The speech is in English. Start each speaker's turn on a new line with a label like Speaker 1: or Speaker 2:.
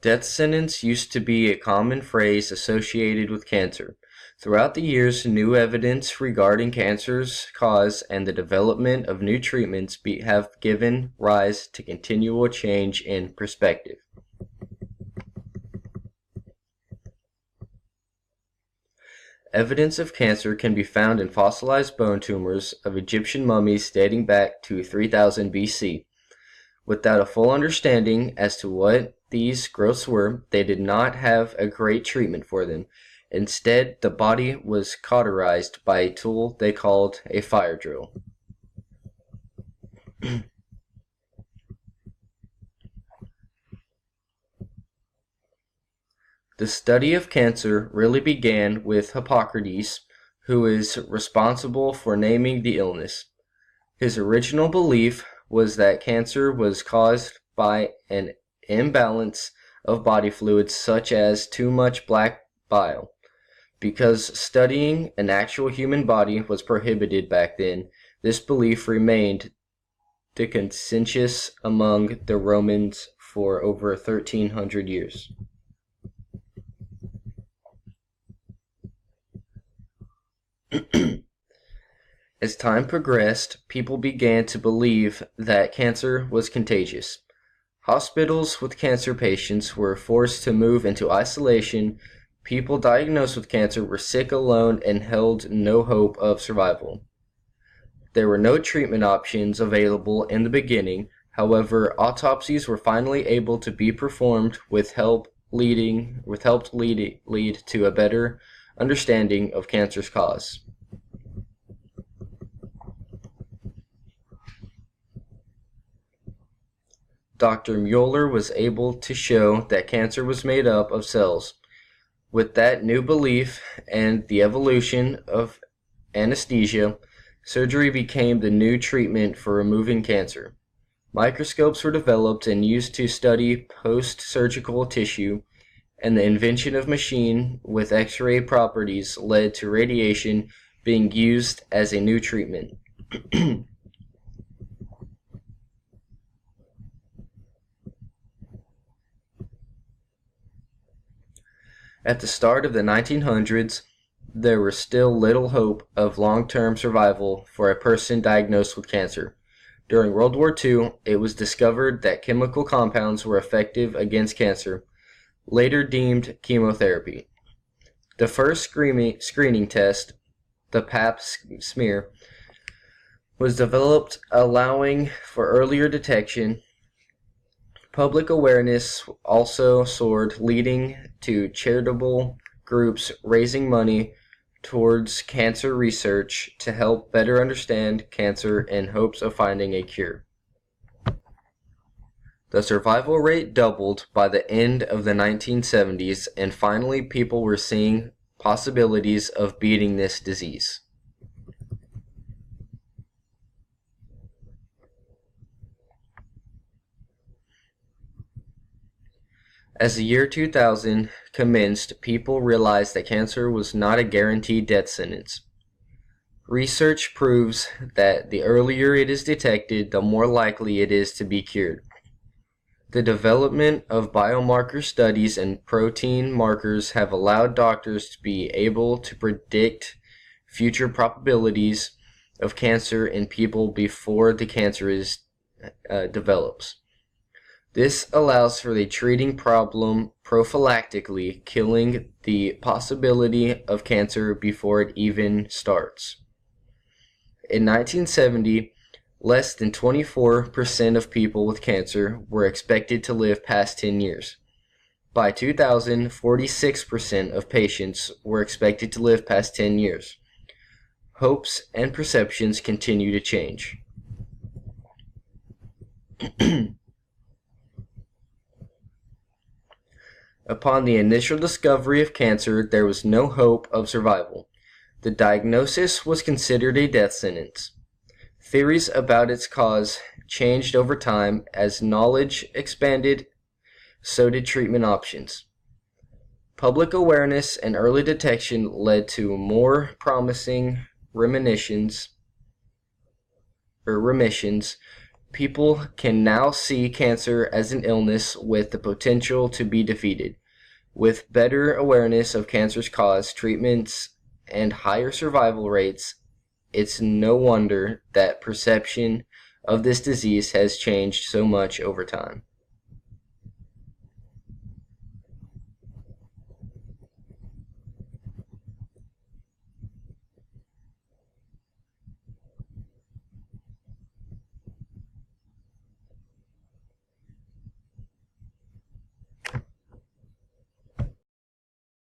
Speaker 1: Death sentence used to be a common phrase associated with cancer. Throughout the years, new evidence regarding cancer's cause and the development of new treatments have given rise to continual change in perspective. Evidence of cancer can be found in fossilized bone tumors of Egyptian mummies dating back to 3000 BC. Without a full understanding as to what these growths were, they did not have a great treatment for them. Instead, the body was cauterized by a tool they called a fire drill. The study of cancer really began with Hippocrates, who is responsible for naming the illness. His original belief was that cancer was caused by an imbalance of body fluids such as too much black bile. Because studying an actual human body was prohibited back then, this belief remained the consensus among the Romans for over 1300 years. As time progressed, people began to believe that cancer was contagious. Hospitals with cancer patients were forced to move into isolation. People diagnosed with cancer were sick alone and held no hope of survival. There were no treatment options available in the beginning. However, autopsies were finally able to be performed with help lead to a better understanding of cancer's cause. Dr. Mueller was able to show that cancer was made up of cells. With that new belief and the evolution of anesthesia, surgery became the new treatment for removing cancer. Microscopes were developed and used to study post-surgical tissue, and the invention of machine with X-ray properties led to radiation being used as a new treatment. At the start of the 1900s, there was still little hope of long-term survival for a person diagnosed with cancer. During World War II, it was discovered that chemical compounds were effective against cancer, later deemed chemotherapy. The first screening test, the Pap smear, was developed, allowing for earlier detection. Public awareness also soared, leading to charitable groups raising money towards cancer research to help better understand cancer in hopes of finding a cure. The survival rate doubled by the end of the 1970s, and finally people were seeing possibilities of beating this disease. As the year 2000 commenced, people realized that cancer was not a guaranteed death sentence. Research proves that the earlier it is detected, the more likely it is to be cured. The development of biomarker studies and protein markers have allowed doctors to be able to predict future probabilities of cancer in people before the cancer develops. This allows for the treating problem prophylactically, killing the possibility of cancer before it even starts. In 1970, less than 24% of people with cancer were expected to live past 10 years. By 2000, 46% of patients were expected to live past 10 years. Hopes and perceptions continue to change. Upon the initial discovery of cancer, there was no hope of survival. The diagnosis was considered a death sentence. Theories about its cause changed over time. As knowledge expanded, so did treatment options. Public awareness and early detection led to more promising remissions. People can now see cancer as an illness with the potential to be defeated. With better awareness of cancer's cause, treatments, and higher survival rates, it's no wonder that perception of this disease has changed so much over time.